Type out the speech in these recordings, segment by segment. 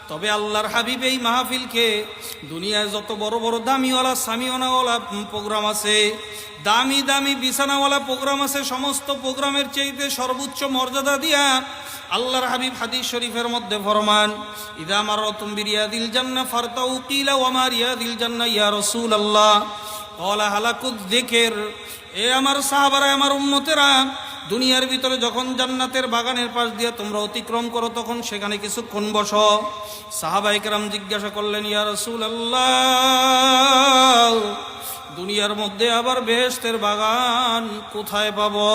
তবে আল্লাহর হাবিব এই মাহফিলকে দুনিয়ায় যত বড় বড় দামিওয়ালা সামিওয়ানাওয়ালা প্রোগ্রাম আছে, দামি দামি বিছানাওয়ালা প্রোগ্রাম আছে, সমস্ত প্রোগ্রামের চাইতে সর্বোচ্চ মর্যাদা দিয়া আল্লাহর হাবিব হাদিস শরীফের মধ্যে ফরমান, ইদা মারতুম বিরিয়াদিল জান্নাহ ফারতাউ কিলা ওয়া মা রিয়াদিল জান্নাহ ইয়া রাসূলুল্লাহ ক্বালা হালাকুয যিকর। এ আমার সাহাবারা, আমার উম্মতেরা, দুনিয়ার ভিতরে যখন জান্নাতের বাগানের পাশ দিয়ে তোমরা অতিক্রম করো তখন সেখানে কিছুক্ষণ বসো। সাহাবায়ে কেরাম জিজ্ঞাসা করলেন, ইয়া রাসূলুল্লাহ, দুনিয়ার মধ্যে আবার বেহেশতের বাগান কোথায় পাবো?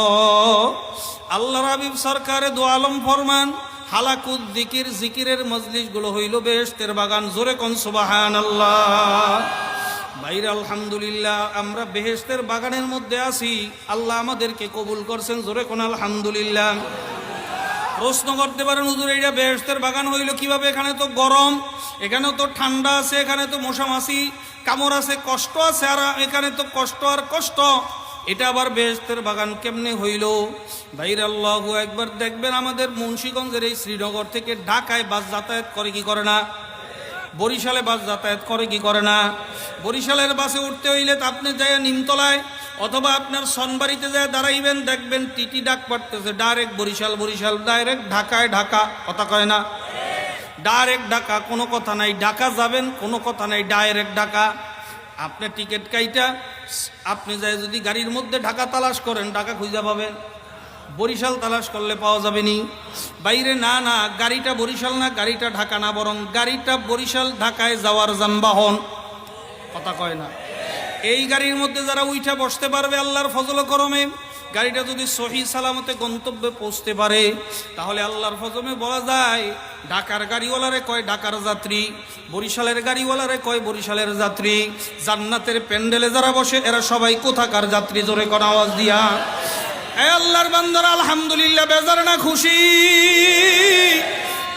আল্লাহর হাবিব সরকারে দো আলম ফরমান, হালাকুদ যিকির, জিকিরের মজলিসগুলো হইল বেহেশতের বাগান। জোরে কোন সুবহানাল্লাহ। ভাইরা আলহামদুলিল্লাহ, আমরা বেহেশতের বাগানের মধ্যে আছি, আল্লাহ আমাদেরকে কবুল করছেন। জোরে কোন আলহামদুলিল্লাহ। প্রশ্ন করতে পারেন, হুজুর এইটা বেহেশতের বাগান হইল কিভাবে? এখানে তো গরম, এখানে তো ঠান্ডা আছে, এখানে তো মশামাছি কামড় আছে, কষ্ট আছে, আর এখানে তো কষ্ট আর কষ্ট, এটা আবার বেহেশতের বাগান কেমনে হইল? ভাইরা আল্লাহু আকবার। দেখবেন আমাদের মুন্সিগঞ্জের এই শ্রীনগর থেকে ঢাকায় বাস যাতায়াত করে কি করে না? বরিশালে বাস যাতায়াত করে কি করে না? বরিশালের বাসে উঠতে হইলে তো আপনি যায় নিমতলায় অথবা আপনার সনবাড়িতে যায় দাঁড়াইবেন, দেখবেন টিটি ডাক পাড়তেছে, ডাইরেক্ট বরিশাল, বরিশাল ডাইরেক্ট ঢাকায়, ঢাকা, কথা কয় না? ডাইরেক্ট ঢাকা, কোনো কথা নাই। ঢাকা যাবেন, কোনো কথা নাই, ডাইরেক্ট ঢাকা। আপনি টিকিট কাইটা আপনি যায় যদি গাড়ির মধ্যে ঢাকা তালাশ করেন, ঢাকা খুঁজে পাবেন। বরিশাল তালাশ করলে পাওয়া যাবে নি? বাইরে না না, গাড়িটা বরিশাল না, গাড়িটা ঢাকা না, বরং গাড়িটা বরিশাল ঢাকায় যাওয়ার যানবাহন, কথা কয় না? এই গাড়ির মধ্যে যারা উইঠা বসতে পারবে আল্লাহর ফজল করমে, গাড়িটা যদি সহি সালামতে গন্তব্যে পৌঁছতে পারে, তাহলে আল্লাহর ফজলে বলা যায় ঢাকার গাড়িওয়ালারে কয় ঢাকার যাত্রী, বরিশালের গাড়িওয়ালারে কয় বরিশালের যাত্রী। জান্নাতের প্যান্ডেলে যারা বসে এরা সবাই কোথাকার যাত্রী? জোরে কোন আওয়াজ দিয়া। এ আল্লাহর বান্দারা, আলহামদুলিল্লাহ, বেজার না খুশি?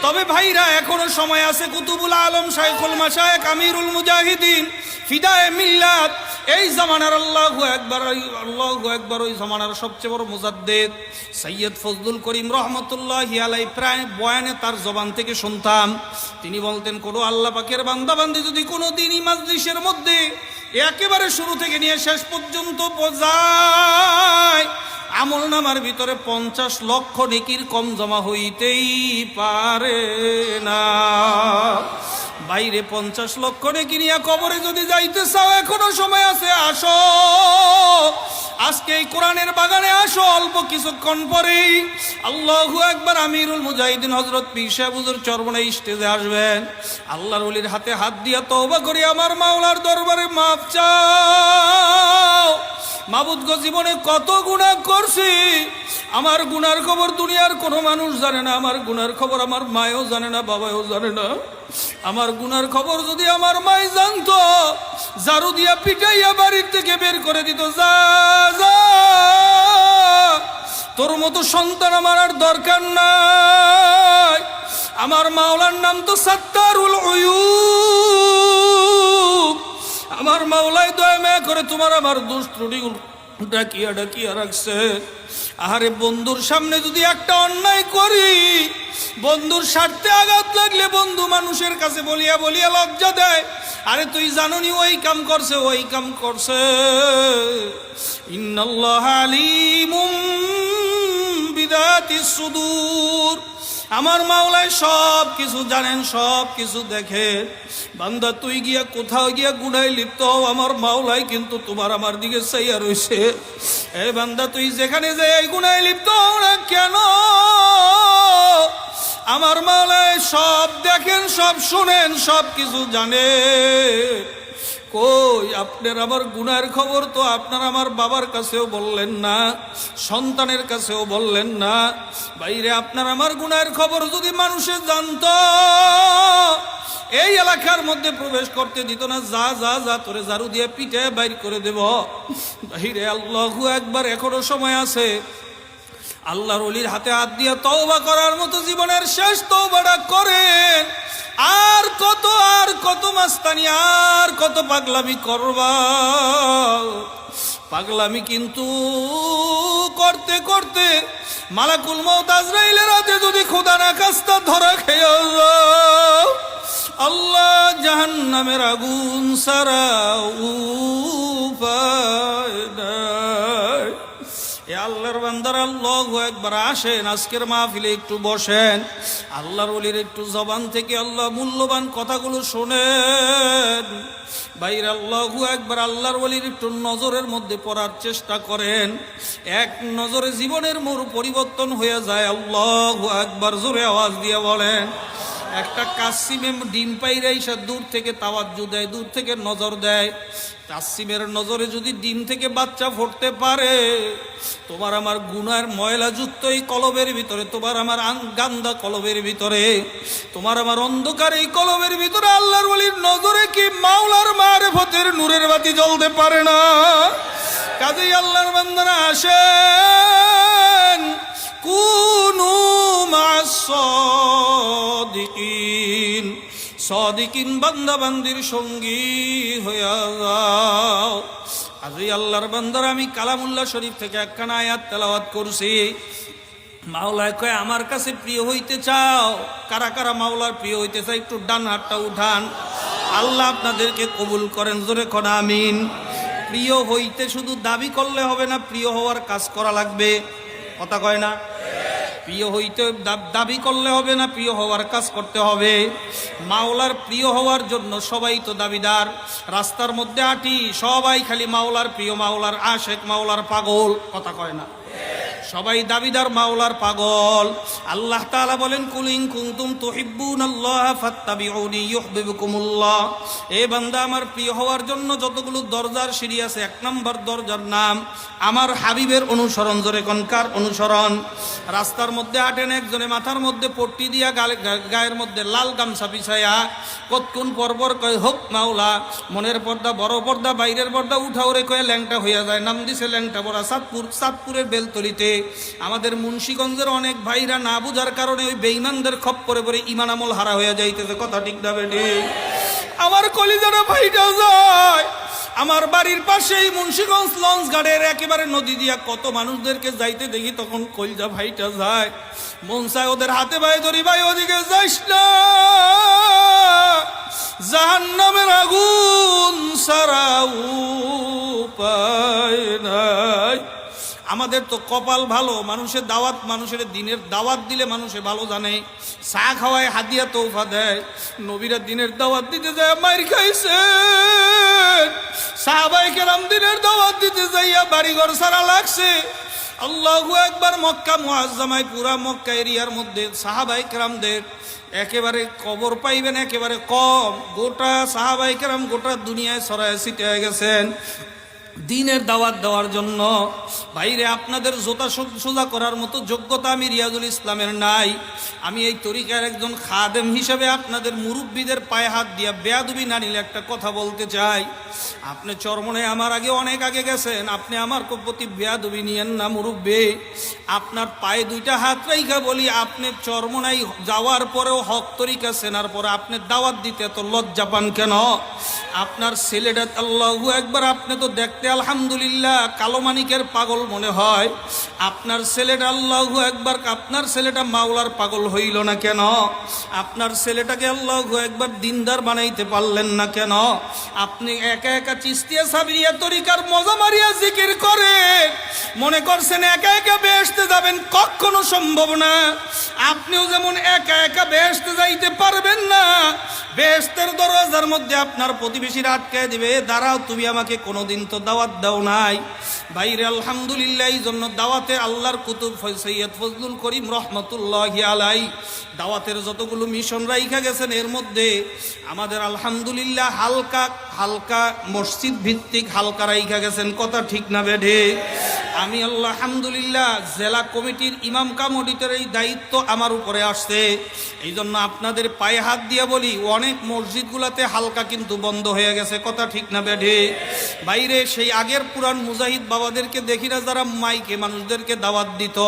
তবে ভাইরা, এখনো সময় আছে। কুতুবুল আলম শাইখুল মাশায়েখ আমিরুল মুজাহিদিন ফিদায়ে মিল্লাত, এই জামানার আল্লাহু আকবার, আল্লাহু আকবার, ওই জামানার সবচেয়ে বড় মুজাদ্দিদ সৈয়দ ফজলুল করিম রহমতুল্লাহি আলাইহি, প্রায় বয়ানে তার জবান থেকে শুনতাম, তিনি বলতেন, কোনো আল্লাহ পাকের বান্দা বান্দি যদি কোনো দিনই মাজলিসের মধ্যে একেবারে শুরু থেকে নিয়ে শেষ পর্যন্ত যায়, আমল নামার ভিতরে 50 লক্ষ নেকির কম জমা হইতেই পারে না। বাইরে 50 লক্ষ নেকি নিয়ে কবরে যদি যাইতে চাও, এখনো সময় আছে, আসো। আজকে এই কোরআনের বাগানে আসো, অল্প কিছুক্ষণ পরেই আল্লাহু আকবার আমিরুল মুজাহিদিন হযরত পীর সাহেব হুজুর চরমনে স্টেজে আসবেন। আল্লাহর ওলির হাতে হাত দিয়া তওবা করি আমার মাওলার দরবারে মাফ চাও। মাবুদ গো, জীবনে কত গুনাহ করছি, আমার গুনার খবর দুনিয়ার কোনো মানুষ জানে না, আমার গুনার খবর আমার মায়ও জানে না, বাবাও জানে না। আমার গুনার খবর যদি আমার মাই জানতো, ঝাড়ু দিয়া পিটাইয়া বাড়ির থেকে বের করে দিত, যা যা, তোর মতো সন্তান আমার আর দরকার নাই। আমার মাওলার নাম তো সাত্তারুল উয়ুব। আমার মাওলাই দয়া মায়া করে তোমার আমার দোষ ত্রুটিগুলো ডাকিয়া ডাকিয়া রাখছে। আরে বন্ধুর সামনে যদি একটা অন্যায় করি, বন্ধুর স্বার্থে আঘাত লাগলে বন্ধু মানুষের কাছে বলিয়া বলিয়া লজ্জা দেয়, আরে তুই জানোনি ওই কাম করছে, ওই কাম করছে। ইন্নাল্লাহা আলিমুম বিদাতিস সুদূর। আমার মাওলাই সব কিছু জানেন, সব কিছু দেখে। বান্দা তুই গিয়া কোথাও গিয়া গুনায় লিপ্ত হও, আমার মাওলাই কিন্তু তোমার আমার দিকে চাইয়া রইছে। এ বান্দা, তুই যেখানে যে এই গুনায় লিপ্ত হও না কেন, আমার মাওলাই সব দেখেন, সব শুনেন, সব কিছু জানে। কই আপনার আমার গুনার খবর তো আপনার আমার বাবার কাছেও বললেন না, সন্তানের কাছেও বললেন না। বাইরে আপনার আমার গুনার খবর যদি মানুষের জানতো, এই এলাকার মধ্যে প্রবেশ করতে দিত না। যা যা যা, তোরে ঝাড়ু দিয়ে পিঠে বাইর করে দেব। বাইরে আল্লাহু আকবার, এখনো সময় আছে। আল্লাহর ওলির হাতে হাত দিয়ে তওবা করার মতো জীবনের শেষ তওবাটা করেন। আর কত মাস্তানি, আর কত পাগলামি করবা। পাগলামি কিন্তু করতে করতে মালাকুল মউত আজরাইলের হাতে যদি খোদা না কাস্তা ধরা খেয়ে যাও, জাহান্নামের আগুন ছাড়া উপায় নাই। এ আল্লাহর বান্দারা আল্লাহু আকবার, আসেন আজকের মাহফিলে একটু বসেন, আল্লাহর ওলির একটু জবান থেকে আল্লাহ মূল্যবান কথাগুলো শোনেন। বাইরে আল্লাহু আকবার, আল্লাহর ওলির একটু নজরের মধ্যে পড়ার চেষ্টা করেন, এক নজরে জীবনের মোড় পরিবর্তন হয়ে যায়। আল্লাহু আকবার, জোরে আওয়াজ দিয়ে বলেন। একটা কাসিমে ডিম পাইরে এসে দূর থেকে তাওয়াজ্জু দেয়, দূর থেকে নজর দেয়। কাসিমের নজরে যদি ডিম থেকে বাচ্চা ফুটতে পারে, তোমার আমার গুনার ময়লাযুক্ত এই কলবের ভিতরে, তোমার আমার গান্দা কলবের ভিতরে, তোমার আমার অন্ধকার এই কলবের ভিতরে আল্লাহর ওলির নজরে কি মাওলার মারিফতের নূরের বাতি জ্বলতে পারে না? কাজেই আল্লাহর বান্দারা আসেন, কুনু মা'আস সাদিকিন, সাদিকিন বান্দা বান্দির সঙ্গী হইয়া যাও। আজই আল্লাহর বান্দারা, আমি কালামুল্লাহ শরীফ থেকে একখানা আয়াত তেলাওয়াত করছি। মাওলায় কয়, আমার কাছে প্রিয় হইতে চাও? কারা কারা মাওলার প্রিয় হইতে চাই একটু ডান হাতটা উঠান। আল্লাহ আপনাদেরকে কবুল করেন, জোরে কোন আমিন। প্রিয় হইতে শুধু দাবি করলে হবে না, প্রিয় হওয়ার কাজ করা লাগবে। কথা কয় না? প্রিয় হইতে দাবি করলে হবে না, প্রিয় হওয়ার কাজ করতে হবে। মাওলার প্রিয় হওয়ার জন্য সবাই তো দাবিদার। রাস্তার মধ্যে আটি সবাই খালি মাওলার প্রিয়, মাওলার আশেক, মাওলার পাগল। কথা কয় না? সবাই দাবিদার মাওলার পাগল। আল্লাহ তাআলা বলেন, কুল ইন কুনতুম তুহিব্বুনাল্লাহ ফাত্তাবিউনি ইউহিব্বুকুমুল্লাহ। এ বান্দা, আমার প্রিয় হওয়ার জন্য যতগুলো দরজার সিঁড়ি আছে, এক নম্বর দরজার নাম আমার হাবিবের অনুসরণ। জোরে কোন, কার অনুসরণ? রাস্তার মধ্যে আটেন, একজনে মাথার মধ্যে পট্টি দিয়া, গায়ের মধ্যে লাল গামছা বিছায়া, কতক্ষণ পরপর কয় হক মাওলা। মনের পর্দা, বড় পর্দা, বাইরের পর্দা উঠাও রে কয়ে ল্যাংটা হইয়া যায়। নাম দিছে ল্যাংটা পড়া। চাঁদপুরের বেলতলিতে আমাদের মুন্সিগঞ্জের অনেক ভাইরা না বুঝার কারণে ওই বেঈমানদের খপ্পরে পড়ে ঈমান আমল হারা হয়ে যাইতেছে। কথা ঠিক না বেটি? আমার কলিজারা ভাইটা যায়। আমার বাড়ির পাশেই মুন্সিগঞ্জ লঞ্চ ঘাটের একেবারে নদী দিয়া কত মানুষদেরকে যাইতে দেখি, তখন কলিজা ভাইটা যায়। মন চায় ওদের হাতে ভাই ধরি, ভাই ওদিকে যাইস না, জাহান্নামের আগুন ছাড়া উপায় নাই। আমাদের তো কপাল ভালো, মানুষের দাওয়াত, মানুষের দিনের দাওয়াত দিলে মানুষে ভালো জানে। চা খাওয়ায়, হাদিয়া তৌফা দেয়। নবীরা দিনের দাওয়াত দিতে যায় মাইর খাইছে, সাহাবায়ে কেরাম দিনের দাওয়াত দিতে যাইয়া বাড়িঘর ছাড়া লাগছে। আল্লাহু আকবার। মক্কা মুআজ্জামায়, পুরা মক্কা এরিয়ার মধ্যে সাহাবায়ে কেরামদের একেবারে কবর পাইবেন একেবারে কম। গোটা সাহাবায়ে কেরাম গোটা দুনিয়ায় ছড়ায় ছিটিয়ে গেছেন দিনের দাওয়াত দেওয়ার জন্য। বাইরে আপনাদের জোতা সোজা করার মতো যোগ্যতা আমি রিয়াজুল ইসলামের নাই। আমি এই তরিকার একজন খাদেম হিসেবে আপনাদের মুরব্বীদের পায়ে হাত দিয়া বেয়াদবি না নিলে একটা কথা বলতে চাই। আপনি চরমনে আমার আগে অনেক আগে গেছেন, আপনি আমার প্রতি বেয়াদবি নিয়েন না মুরব্বী। আপনার পায়ে দুইটা হাত রাইখা বলি, আপনি চরমনাই যাওয়ার পরেও হক তরিকা চেনার পরে আপনি দাওয়াত দিতে এত লজ্জা পান কেন? আপনার ছেলেটা, আল্লাহু একবার, আপনি তো দেখতে আলহামদুলিল্লাহ কালো মানিকের পাগল মনে হয়। আপনার ছেলেটা, আল্লাহু একবার, আপনার ছেলেটা মাওলার পাগল হইল না কেন? আপনার ছেলেটাকে আল্লাহু একবার দিনদার বানাইতে পারলেন না কেন? আপনি একা একা চিস্তিয়া সাবরিয়া তরিকার মজা মারিয়া জিকির করে মনে করছেন একা একা বেহেশতে যাবেন, কখনো সম্ভব না। আপনিও যেমন একা একা বেহেশতে যাইতে পারবেন না, বেহেশতের দরজার মধ্যে আপনার প্রতিবেশীরা আটকায় দিবে, দাঁড়াও তুমি আমাকে কোনোদিন তো দাওয়াত দাও নাই। বাইরে আলহামদুলিল্লাহ, এই জন্য দাওয়াতে আল্লাহর কুতুব সৈয়দ ফজলুল করিম রহমতুল্লাহি আলাই দাওয়াতের যতগুলো মিশন রাইখা গেছেন, এর মধ্যে আমাদের আলহামদুলিল্লাহ হালকা হালকা মসজিদ ভিত্তিক হালকা রাইখা গেছেন। কথা ঠিক না বেঠে? আমি আলহামদুলিল্লাহ জেলা কমিটির ইমাম কাম অডিটর, এই দায়িত্ব আমার উপরে আসছে। এই জন্য আপনাদের পায়ে হাত দিয়া বলি, অনেক মসজিদগুলোতে হালকা কিন্তু বন্ধ হয়ে গেছে। কথা ঠিক না বেঠে? বাইরে সেই আগের পুরান মুজাহিদ বাবাদেরকে দেখি না, যারা মাইকে মানুষদেরকে দাওয়াত দিত,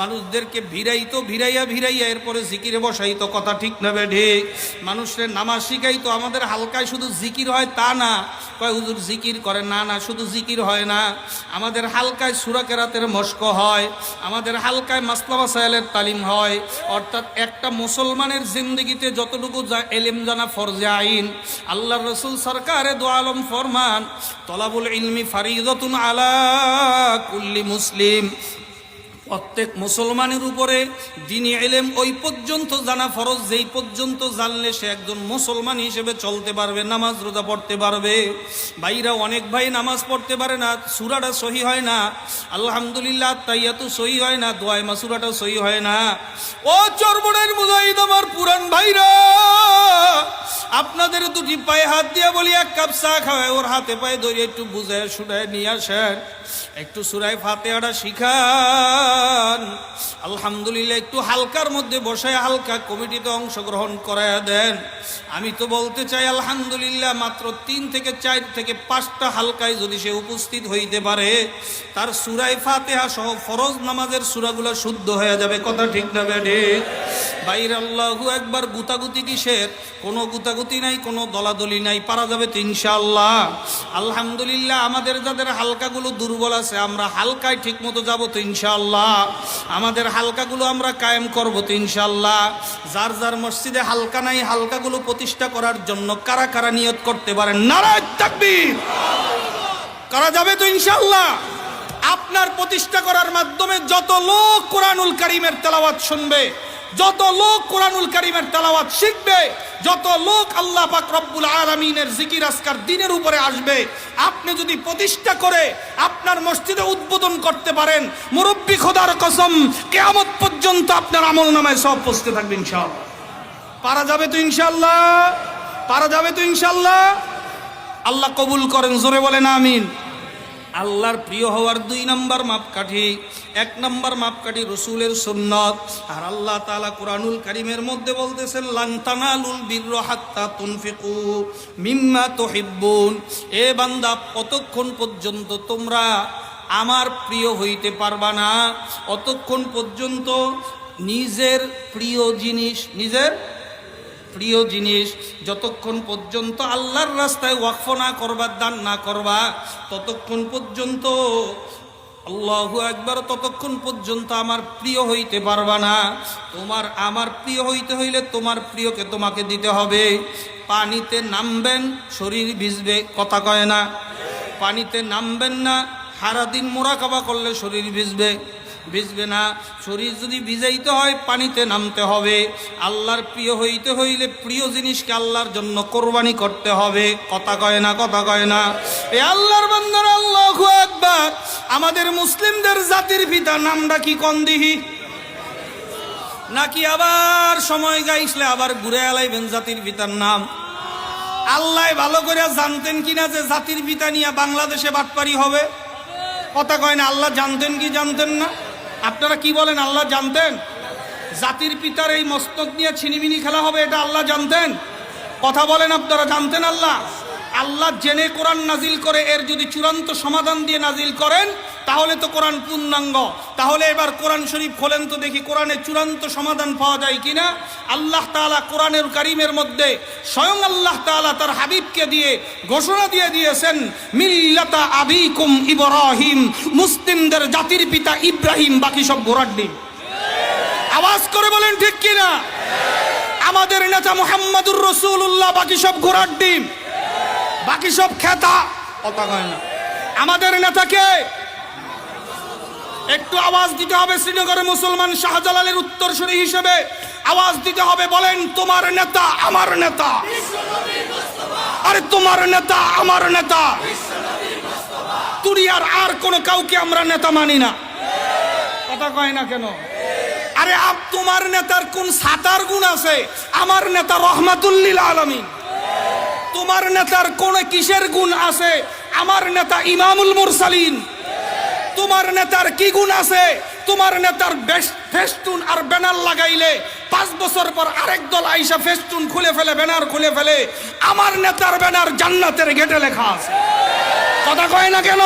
মানুষদেরকে ভিড়াইতো, ভিড়াইয়া এরপরে জিকিরে বসাইতো। কথা ঠিক না বেঠে? মানুষের নামাজ শিখাইতো। আমাদের হালকায় শুধু জিকির হয় তা না, কয় হুজুর জিকির করে না, না শুধু জিকির হয় না, আমাদের হালকা হালকায় সূরা কেরাতের মশক হয়, আমাদের হালকায় মাসলা মাসাইলের তালিম হয়। অর্থাৎ একটা মুসলমানের জিন্দেগিতে যতটুকু ইলম জানা ফরজে আইন, আল্লাহর রাসূল সরকারে দু আলম ফরমান তলাবুল ইলমি ফারিদাতুন আলা কুল্লি মুসলিম। প্রত্যেক মুসলমানের উপরে দ্বীনি ইলম ওই পর্যন্ত জানা ফরজ যেই পর্যন্ত জানলে সে একজন মুসলমান হিসেবে চলতে পারবে, নামাজ রোজা পড়তে পারবে। ভাইরা, অনেক ভাই নামাজ পড়তে পারে না, সূরাটা সহি হয় না, আলহামদুলিল্লাহ তাইয়াতু সহি হয় না, দোয়া মাসুরাটা সহি হয় না। ও চরমনের মুজাহিদ আমার পুরান ভাইরা, আপনাদের দুটি পায়ে হাত দিয়া বলি, এক কাপ চা খাওয়ায় ওর হাতে পায়ে ধরে একটু বুঝায় শুনায় নিয়ে আসেন, একটু সূরা ফাতিহাটা শিখান। আলহামদুলিল্লাহ একটু হালকার মধ্যে বসায় হালকা কমিটিতে অংশগ্রহণ করায় দেন। আমি তো বলতে চাই আলহামদুলিল্লাহ মাত্র 3 থেকে 4 থেকে 5টা হালকায় যদি সে উপস্থিত হইতে পারে, তার সূরা ফাতিহা সহ ফরজ নামাজের সূরাগুলো শুদ্ধ হয়ে যাবে। কথা ঠিক না বেঠে? বাইরে আল্লাহু একবার গুতাগুতি কিসের? কোনো গুতাগুতি নাই, কোনো দলাদলি নাই, পারা যাবে তো ইনশাআল্লাহ। আলহামদুলিল্লাহ আমাদের যাদের হালকাগুলো দুর্বল আছে, আমরা হালকায় ঠিক মতো যাবো তো ইনশাআল্লাহ। আমাদের হালকাগুলো আমরা কায়েম করবো তো ইনশাআল্লাহ। যার যার মসজিদে হালকা নাই, হালকাগুলো প্রতিষ্ঠা করার জন্য কারা কারা নিয়ত করতে পারেন? নারায়ে তাকবীর! করা যাবে তো ইনশাআল্লাহ। আপনার প্রতিষ্ঠা করার মাধ্যমে যত লোক কোরআনুল কারীমের তেলাওয়াত শুনবে, যত লোক কোরআনুল কারীমের তেলাওয়াত শিখবে, যত লোক আল্লাহ পাক রব্বুল আলামিনের জিকির আজকার দিনের উপরে আসবে, আপনি যদি প্রতিষ্ঠা করে আপনার মসজিদে উদ্বোধন করতে পারেন, মুরব্বি খোদার কসম কিয়ামত পর্যন্ত আপনার আমলনামায় সব পৌঁছতে থাকবে ইনশাআল্লাহ। পারা যাবে তো ইনশাআল্লাহ? পারা যাবে তো ইনশাআল্লাহ? আল্লাহ কবুল করেন, জোরে বলেন আমিন। আল্লাহর প্রিয় হওয়ার 2 নম্বর মাপকাঠি, 1 নম্বর মাপকাঠি রসুলের সুন্নত। আর আল্লাহ তাআলা কোরআনুল কারীমের মধ্যে বলতেছেন লান তানালুল বিররা হাত্তা তুনফিকু মিম্মা তুহিব্বুন। এ বান্দা, কতক্ষণ পর্যন্ত তোমরা আমার প্রিয় হইতে পারবা না, অতক্ষণ পর্যন্ত নিজের প্রিয় জিনিস, নিজের প্রিয় জিনিস যতক্ষণ পর্যন্ত আল্লাহর রাস্তায় ওয়াকফ না করবা, দান না করবা, ততক্ষণ পর্যন্ত আল্লাহু আকবার, ততক্ষণ পর্যন্ত আমার প্রিয় হইতে পারবা না। আমার প্রিয় হইতে হইলে তোমার প্রিয়কে তোমাকে দিতে হবে। পানিতে নামবেন, শরীর ভিজবে, কথা কয় না? পানিতে নামবেন না, সারাদিন মুরাকাবা করলে শরীর ভিজবে না। শরীর যদি ভিজাইতে হয় পানিতে নামতে হবে। আল্লাহর প্রিয় হইতে হইলে প্রিয় জিনিসকে আল্লাহর জন্য কোরবানি করতে হবে। কথা কয় না? কথা কয় না? এ আল্লাহর বান্দারা, আল্লাহু আকবার। আমাদের মুসলিমদের জাতির পিতা নামটা কি কোন দিহি? নাকি আবার সময় গাইছলে আবার ঘুরে আলাইবেন জাতির পিতার নাম? আল্লাহ ভালো করে জানতেন কিনা যে জাতির পিতা নিয়ে বাংলাদেশে বাটপারি হবে? কথা কয় না? আল্লাহ জানতেন কি জানতেন না? আপনারা কি বলেন? আল্লাহ জানতেন জাতির পিতার এই মস্তক নিয়ে ছিনিমিনি খেলা হবে, এটা আল্লাহ জানতেন? কথা বলেন, আপনারা জানতেন? আল্লাহ জেনে কোরআন নাজিল করে এর যদি চূড়ান্ত সমাধান দিয়ে নাজিল করেন তাহলে তো কোরআন পূর্ণাঙ্গ। তাহলে এবার কোরআন শরীফ খোলেন তো দেখি কোরআনে চূড়ান্ত সমাধান পাওয়া যায় কিনা। আল্লাহ তাআলা কোরআনের কারীমের মধ্যে স্বয়ং আল্লাহ তাআলা তার হাবিবকে দিয়ে ঘোষণা দিয়ে দিয়েছেন, মিল্লাতা আবিকুম ইব্রাহিম, মুসলিমদের জাতির পিতা ইব্রাহিম, বাকি সব ঘোড়ার ডিম। আওয়াজ করে বলেন ঠিক কিনা? আমাদের নেতা মুহাম্মাদুর রাসূলুল্লাহ, বাকি সব ঘোড়ার ডিম, বাকি সব খেতা। কথা কয় না? আমাদের নেতাকে একটু আওয়াজ দিতে হবে। শ্রীনগরের মুসলমান শাহজালালের উত্তরসূরি হিসেবে আওয়াজ দিতে হবে। বলেন, তোমার নেতা আমার নেতা। আরে তোমার নেতা আমার নেতা। দুনিয়ার আর কোন কাউকে আমরা নেতা মানি না। কথা কয় না কেন? আরে তোমার নেতার কোন সাতার গুণ আছে? আমার নেতা রহমাতুল লিল আলামিন। তোমার নেতার কোন কিসের গুণ আছে? আমার নেতা ইমামুল মুরসালিন। তোমার নেতার কি গুণ আছে? তোমার নেতার ফেস্টুন আর ব্যানার লাগাইলে 5 বছর পর আরেক দল আইসা ফেস্টুন খুলে ফেলে, ব্যানার খুলে ফেলে। আমার নেতার ব্যানার জান্নাতের গেটে লেখা আছে। কথা কয় না কেন?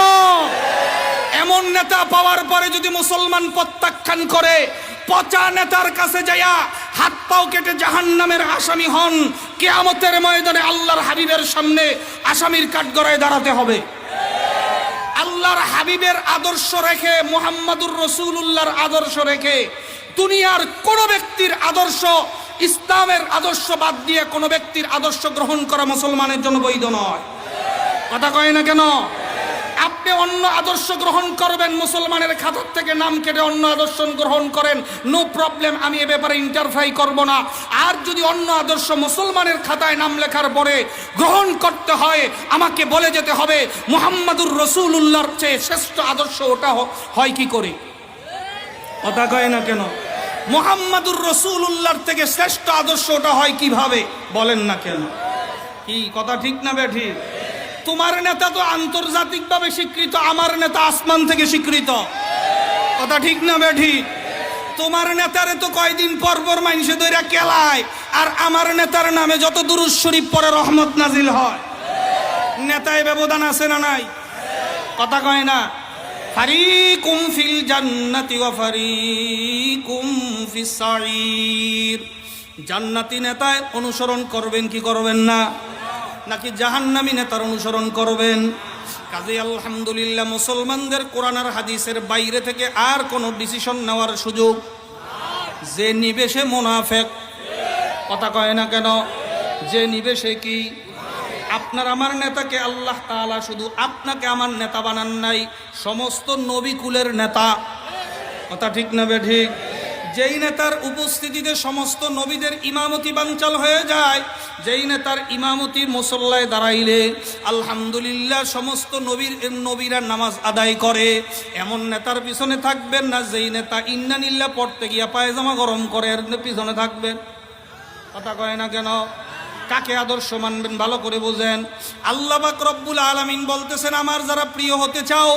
এমন নেতা পাওয়ার পরে যদি মুসলমান প্রত্যাখ্যান করে, পচা নেতার কাছে যাইয়া হাত পাও কেটে জাহান্নামের আসামি হন, কিয়ামতের ময়দানে আল্লাহর হাবিবের সামনে আসামির কাঠগড়ায় দাঁড়াতে হবে। আল্লাহ আল্লাহর হাবিবের আদর্শ রেখে, মুহাম্মাদুর রাসূলুল্লাহর আদর্শ রেখে দুনিয়ার কোন ব্যক্তির আদর্শ, ইসলামের আদর্শ বাদ দিয়ে কোন ব্যক্তির আদর্শ গ্রহণ করা মুসলমানের জন্য বৈধ নয়। কথা কয় না কেন? আপনি অন্য আদর্শ গ্রহণ করবেন, মুসলমানের খাতার থেকে নাম কেটে অন্য আদর্শ গ্রহণ করেন, নো প্রবলেম, আমি এ ব্যাপারে ইন্টারফাই করব না। আর যদি অন্য আদর্শ মুসলমানের খাতায় নাম লেখার পরে গ্রহণ করতে হয়, আমাকে বলে যেতে হবে মুহাম্মাদুর রাসূলুল্লাহর চেয়ে শ্রেষ্ঠ আদর্শ ওটা হয় কি করে? কথা কয় না কেন? মুহাম্মাদুর রাসূলুল্লাহর থেকে শ্রেষ্ঠ আদর্শ ওটা হয় কিভাবে? বলেন না কেন? কি কথা ঠিক না বেঠিক? তোমার নেতা তো আন্তর্জাতিকভাবে স্বীকৃত, আমার নেতা আসমান থেকে স্বীকৃত। কথা ঠিক না বেঠিক? তোমার নেতারে তো কয়দিন পর পর মানুষে দইরা কেলায়, আর আমার নেতার নামে যত দুরূদ শরীফ পড়ে রহমত নাজিল হয়। নেতায় ব্যবধান আছে না নাই? কথা কয় না? ফারিকুম ফিল জান্নাতি ওয়া ফারিকুম ফিস সাঈর। জান্নাতি নেতায় অনুসরণ করবেন কি করবেন না? নাকি জাহান্নামী নেতার অনুসরণ করবেন? কাজে আলহামদুলিল্লাহ মুসলমানদের কোরআন আর হাদিসের বাইরে থেকে আর কোনো ডিসিশন নেওয়ার সুযোগ যে নিবে সে মুনাফিক। কথা কয় না কেন? যে নিবে সে কি? আপনার আমার নেতাকে আল্লাহ তাআলা শুধু আপনাকে আমার নেতা বানান নাই, সমস্ত নবী কুলের নেতা। কথা ঠিক না বেঠিক? যেই নেতার উপস্থিতিতে সমস্ত নবীদের ইমামতি বানচাল হয়ে যায়, যেই নেতার ইমামতি মুসল্লায় দাঁড়াইলে আলহামদুলিল্লাহ সমস্ত নবীরা নামাজ আদায় করে, এমন নেতার পিছনে থাকবেন না যেই নেতা ইন্নানিল্লাহ পড়তে গিয়া পায়জামা গরম করে এর পিছনে থাকবেন। কথা কয় না কেন? কাকে আদর্শ মানবেন ভালো করে বোঝেন। আল্লাহ পাক রব্বুল আলামিন বলতেছেন, আমার যারা প্রিয় হতে চাও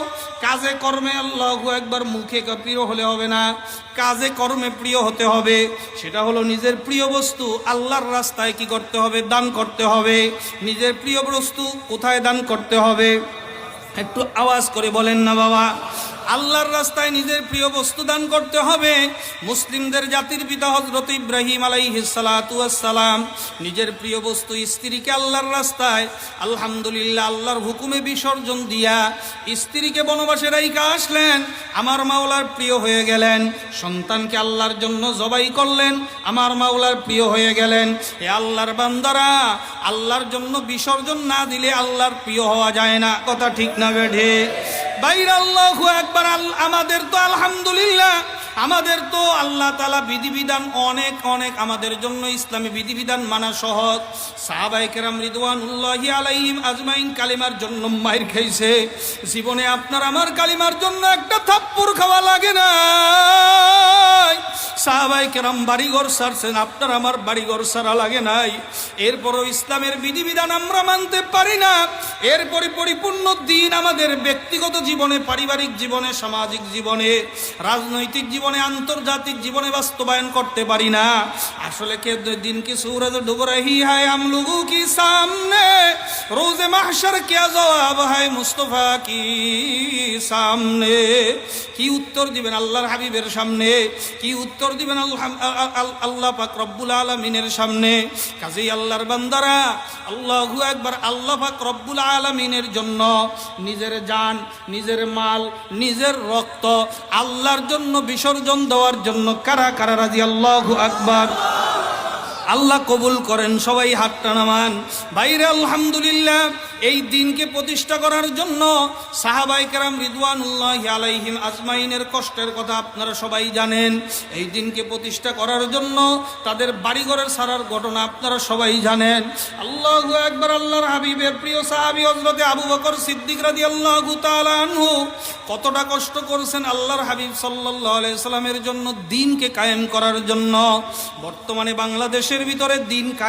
কাজে কর্মে, আল্লাহু আকবার, মুখে প্রিয় হলে হবে না, কাজে কর্মে প্রিয় হতে হবে। সেটা হলো নিজের প্রিয় বস্তু আল্লাহর রাস্তায় কি করতে হবে? দান করতে হবে। নিজের প্রিয় বস্তু কোথায় দান করতে হবে? একটু আওয়াজ করে বলেন না বাবা। আল্লাহর রাস্তায় নিজের প্রিয় বস্তু দান করতে হবে। মুসলিমদের জাতির পিতা হযরত ইব্রাহিম আলাইহিস সালাতু ওয়াস সালাম নিজের প্রিয় বস্তু স্ত্রীকে আল্লাহর রাস্তায় আলহামদুলিল্লাহ আল্লাহর হুকুমে বিসর্জন দিয়া স্ত্রীকে বনবাসে রাইখা আসলেন, আমার মাওলার প্রিয় হয়ে গেলেন। সন্তানকে আল্লাহর জন্য জবাই করলেন, আমার মাওলার প্রিয় হয়ে গেলেন। এ আল্লাহর বান্দারা, আল্লাহর জন্য বিসর্জন না দিলে আল্লাহর প্রিয় হওয়া যায় না। কথা ঠিক না বেঠে? বাইরে আল্লাহু আকবার। আমাদের তো আলহামদুলিল্লাহ, আমাদের তো আল্লাহ তাআলা বিধিবিধান অনেক অনেক আমাদের জন্য ইসলামী বিধিবিধান মানা সহজ। সাহাবায়ে কেরাম রিদওয়ানুল্লাহি আলাইহিম আজমাইন কালিমার জন্য মাইর খাইছে, জীবনে আপনার আমার কালিমার জন্য একটা থাপ্পড় খাওয়া লাগে না। সাহাবায়ে কেরাম বাড়িঘর ছাড়ছেন, আপনার আমার বাড়িঘর ছাড়া লাগে নাই। এরপরও ইসলামের বিধিবিধান আমরা মানতে পারি না। এরপরে পরিপূর্ণ দিন আমাদের ব্যক্তিগত জীবনে, পারিবারিক জীবনে, সামাজিক জীবনে, রাজনৈতিক জীবনে, আন্তর্জাতিক জীবনে বাস্তবায়ন করতে পারি না। আসলে কে দিন কি सूरज डूब रही है हम लोगों की सामने, रोज़े महशर क्या जवाब है मुस्तफा की सामने। কি উত্তর দিবেন আল্লাহর হাবিবের সামনে? কি উত্তর দিবেন আল্লাহ পাক রব্বুল আলামিনের সামনে? কাজেই আল্লাহর বান্দারা, আল্লাহু আকবার, আল্লাহ পাক রব্বুল আলামিনের জন্য নিজের জান, নিজের মাল, নিজের রক্ত আল্লাহর জন্য বিসর্জন দেওয়ার জন্য কারা কারা রাজি? আল্লাহু আকবার। আল্লাহ কবুল করেন। সবাই হাতটা নামান। বাইরে আলহামদুলিল্লাহ এই দিনকে প্রতিষ্ঠা করার জন্য সাহাবায়ে কেরাম রিদওয়ানুল্লাহি আলাইহিম আজমাইনের কষ্টের কথা আপনারা সবাই জানেন। এই দিনকে প্রতিষ্ঠা করার জন্য তাদের বাড়িঘরের ছাড়ার ঘটনা আপনারা সবাই জানেন। আল্লাহু আকবার। আল্লাহর হাবিবের প্রিয় সাহাবী হযরত আবু বকর সিদ্দিক রাদিয়াল্লাহু তাআলা আনহু কতটা কষ্ট করেছেন আল্লাহর হাবিব সাল্লাল্লাহু আলাইহি সাল্লামের জন্য, দিনকে কায়েম করার জন্য। বর্তমানে বাংলাদেশের ভিতরে দিন কায়েম